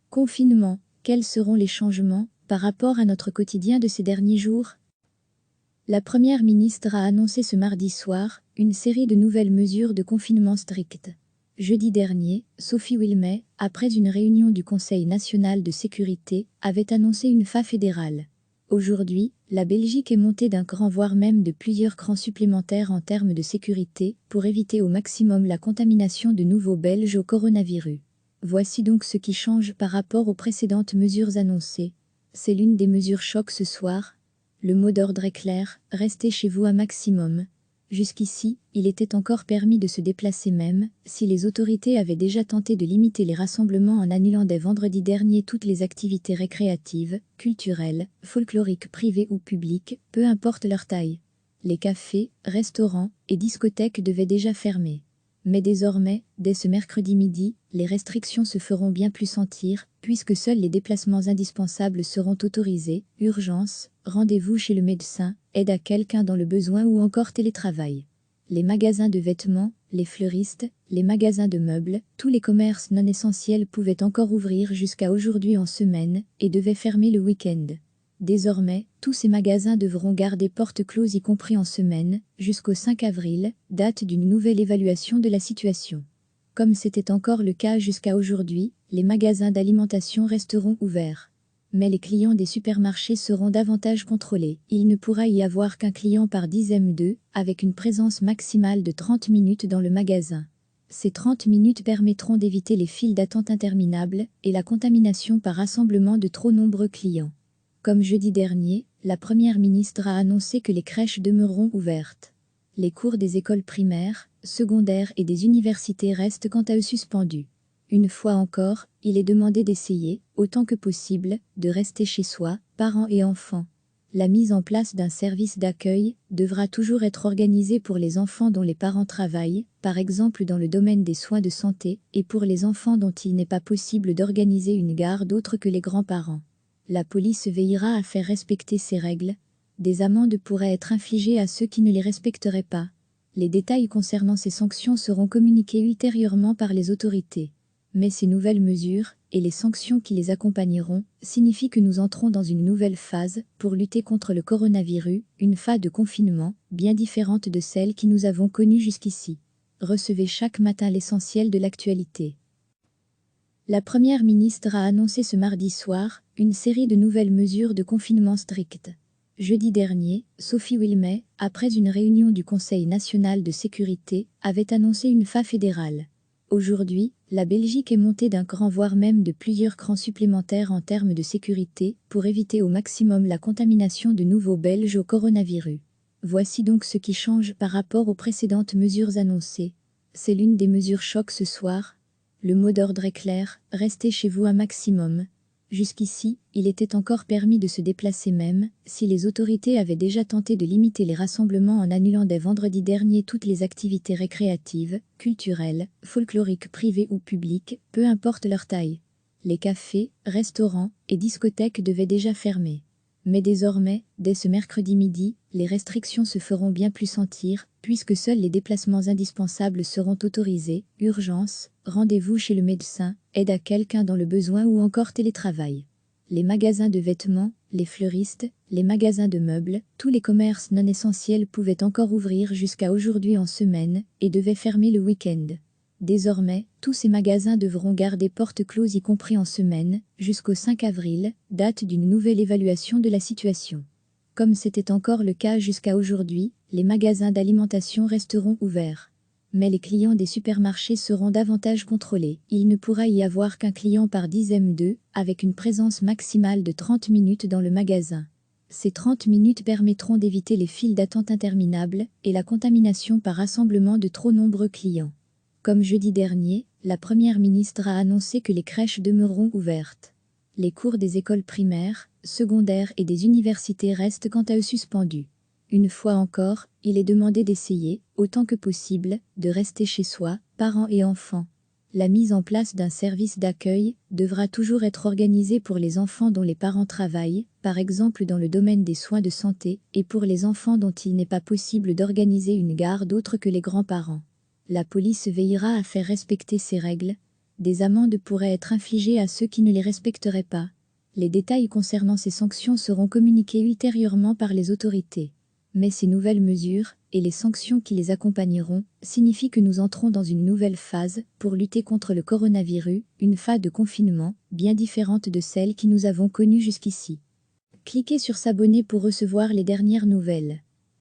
Confinement, quels seront les changements par rapport à notre quotidien de ces derniers jours? La Première ministre a annoncé ce mardi soir une série de nouvelles mesures de confinement strictes. Jeudi dernier, Sophie Wilmès, après une réunion du Conseil national de sécurité, avait annoncé une phase fédérale. Aujourd'hui, la Belgique est montée d'un cran voire même de plusieurs crans supplémentaires en termes de sécurité pour éviter au maximum la contamination de nouveaux Belges au coronavirus. Voici donc ce qui change par rapport aux précédentes mesures annoncées. C'est l'une des mesures choc ce soir. Le mot d'ordre est clair, restez chez vous un maximum. Jusqu'ici, il était encore permis de se déplacer même si les autorités avaient déjà tenté de limiter les rassemblements en annulant dès vendredi dernier toutes les activités récréatives, culturelles, folkloriques privées ou publiques, peu importe leur taille. Les cafés, restaurants et discothèques devaient déjà fermer. Mais désormais, dès ce mercredi midi, les restrictions se feront bien plus sentir, puisque seuls les déplacements indispensables seront autorisés, urgence, rendez-vous chez le médecin, aide à quelqu'un dans le besoin ou encore télétravail. Les magasins de vêtements, les fleuristes, les magasins de meubles, tous les commerces non essentiels pouvaient encore ouvrir jusqu'à aujourd'hui en semaine et devaient fermer le week-end. Désormais, tous ces magasins devront garder portes closes y compris en semaine, jusqu'au 5 avril, date d'une nouvelle évaluation de la situation. Comme c'était encore le cas jusqu'à aujourd'hui, les magasins d'alimentation resteront ouverts. Mais les clients des supermarchés seront davantage contrôlés. Il ne pourra y avoir qu'un client par dizaine d'eux, avec une présence maximale de 30 minutes dans le magasin. Ces 30 minutes permettront d'éviter les files d'attente interminables et la contamination par rassemblement de trop nombreux clients. Comme jeudi dernier, la Première ministre a annoncé que les crèches demeureront ouvertes. Les cours des écoles primaires, secondaires et des universités restent quant à eux suspendus. Une fois encore, il est demandé d'essayer, autant que possible, de rester chez soi, parents et enfants. La mise en place d'un service d'accueil devra toujours être organisée pour les enfants dont les parents travaillent, par exemple dans le domaine des soins de santé, et pour les enfants dont il n'est pas possible d'organiser une garde autre que les grands-parents. La police veillera à faire respecter ces règles. Des amendes pourraient être infligées à ceux qui ne les respecteraient pas. Les détails concernant ces sanctions seront communiqués ultérieurement par les autorités. Mais ces nouvelles mesures, et les sanctions qui les accompagneront, signifient que nous entrons dans une nouvelle phase pour lutter contre le coronavirus, une phase de confinement, bien différente de celle que nous avons connue jusqu'ici. Recevez chaque matin l'essentiel de l'actualité. La Première ministre a annoncé ce mardi soir une série de nouvelles mesures de confinement strictes. Jeudi dernier, Sophie Wilmès, après une réunion du Conseil national de sécurité, avait annoncé une phase fédérale. Aujourd'hui, la Belgique est montée d'un cran voire même de plusieurs crans supplémentaires en termes de sécurité pour éviter au maximum la contamination de nouveaux Belges au coronavirus. Voici donc ce qui change par rapport aux précédentes mesures annoncées. C'est l'une des mesures choc ce soir. Le mot d'ordre est clair, restez chez vous un maximum. Jusqu'ici, il était encore permis de se déplacer même si les autorités avaient déjà tenté de limiter les rassemblements en annulant dès vendredi dernier toutes les activités récréatives, culturelles, folkloriques privées ou publiques, peu importe leur taille. Les cafés, restaurants et discothèques devaient déjà fermer. Mais désormais, dès ce mercredi midi, les restrictions se feront bien plus sentir, puisque seuls les déplacements indispensables seront autorisés, urgence, rendez-vous chez le médecin, aide à quelqu'un dans le besoin ou encore télétravail. Les magasins de vêtements, les fleuristes, les magasins de meubles, tous les commerces non essentiels pouvaient encore ouvrir jusqu'à aujourd'hui en semaine et devaient fermer le week-end. Désormais, tous ces magasins devront garder portes closes y compris en semaine, jusqu'au 5 avril, date d'une nouvelle évaluation de la situation. Comme c'était encore le cas jusqu'à aujourd'hui, les magasins d'alimentation resteront ouverts. Mais les clients des supermarchés seront davantage contrôlés. Il ne pourra y avoir qu'un client par dizaine d'eux, avec une présence maximale de 30 minutes dans le magasin. Ces 30 minutes permettront d'éviter les files d'attente interminables et la contamination par rassemblement de trop nombreux clients. Comme jeudi dernier, la Première ministre a annoncé que les crèches demeureront ouvertes. Les cours des écoles primaires, secondaires et des universités restent quant à eux suspendus. Une fois encore, il est demandé d'essayer, autant que possible, de rester chez soi, parents et enfants. La mise en place d'un service d'accueil devra toujours être organisée pour les enfants dont les parents travaillent, par exemple dans le domaine des soins de santé, et pour les enfants dont il n'est pas possible d'organiser une garde autre que les grands-parents. La police veillera à faire respecter ces règles. Des amendes pourraient être infligées à ceux qui ne les respecteraient pas. Les détails concernant ces sanctions seront communiqués ultérieurement par les autorités. Mais ces nouvelles mesures, et les sanctions qui les accompagneront, signifient que nous entrons dans une nouvelle phase pour lutter contre le coronavirus, une phase de confinement, bien différente de celle que nous avons connue jusqu'ici. Cliquez sur s'abonner pour recevoir les dernières nouvelles.